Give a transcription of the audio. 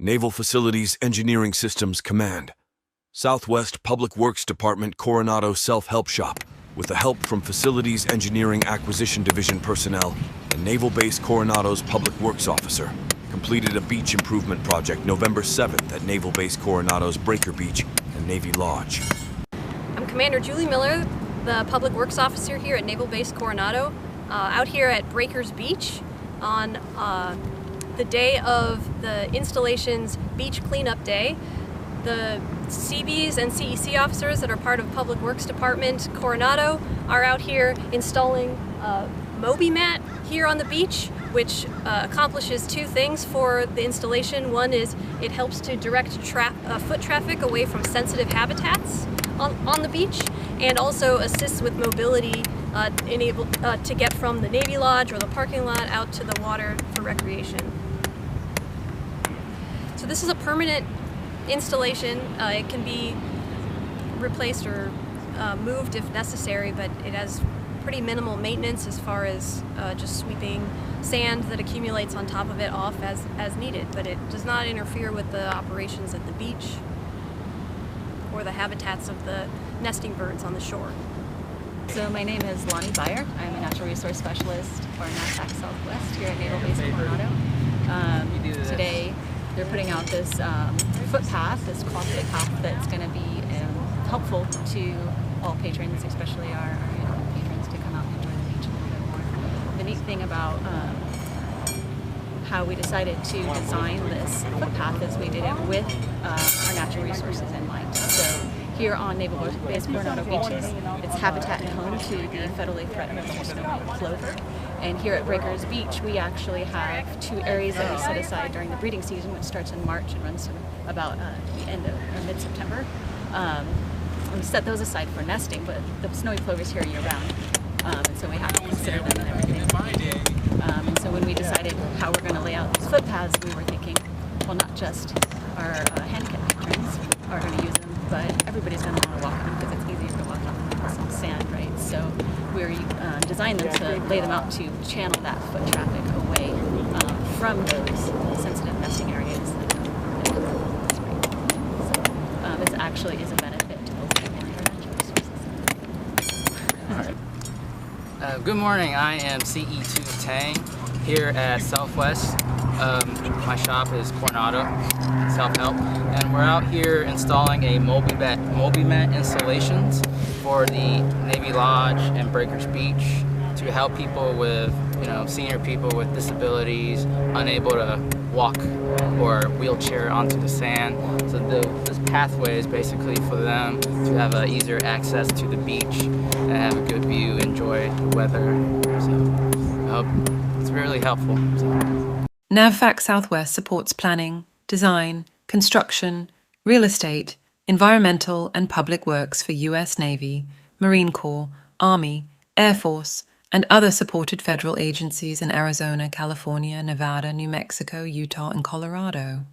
Naval Facilities Engineering Systems Command, Southwest Public Works Department Coronado Self-Help Shop, with the help from Facilities Engineering Acquisition Division personnel and Naval Base Coronado's Public Works Officer, completed a beach improvement project November 7th at Naval Base Coronado's Breaker Beach and Navy Lodge. I'm Commander Julie Miller, the Public Works Officer here at Naval Base Coronado, out here at Breakers Beach on the day of the installation's beach cleanup day. The CBS and CC officers that are part of Public Works Department Coronado are out here installing Mobi-mat here on the beach, which accomplishes two things for the installation. One is it helps to direct foot traffic away from sensitive habitats on the beach, and also assists with mobility to get from the Navy Lodge or the parking lot out to the water for recreation. So this is a permanent installation. It can be replaced or moved if necessary, but it has pretty minimal maintenance as far as just sweeping sand that accumulates on top of it off as needed, but it does not interfere with the operations at the beach or the habitats of the nesting birds on the shore. So my name is Lonnie Byer. I'm a natural resource specialist for NAVFAC Southwest here at Naval Base Coronado. Today they're putting out this footpath, this crossway path that's going to be helpful to all patrons, especially our patrons, to come out and enjoy the beach a little bit more. The neat thing about how we decided to design this footpath is we did it with our natural resources in mind. So here on Naval Base Coronado beaches, it's habitat and home to the federally threatened snowy plover. And here at Breakers Beach, we actually have two areas that we set aside during the breeding season, which starts in March and runs to about the end of or mid-September. We set those aside for nesting, but the snowy plover is here year-round, and so we have to consider them and everything. And so when we decided how we're going to lay out these footpaths, we were thinking, well, not just our handicapped patrons are going to use them, but everybody's going to want to walk them because it's easier to walk on some sand, right? So we're designed them to lay them out to channel that foot traffic away from those sensitive nesting areas. So this actually is a benefit to both human and natural resources. Good morning, I am CE2 Tang here at Southwest. My shop is Coronado Self-Help, and we're out here installing a Mobi-mat installations for the Navy Lodge and Breakers Beach to help people with, senior people with disabilities, unable to walk or wheelchair onto the sand. So this pathway is basically for them to have easier access to the beach and have a good view, enjoy the weather. So I hope it's really helpful. NAVFAC Southwest supports planning, design, construction, real estate, environmental and public works for U.S. Navy, Marine Corps, Army, Air Force, and other supported federal agencies in Arizona, California, Nevada, New Mexico, Utah, and Colorado.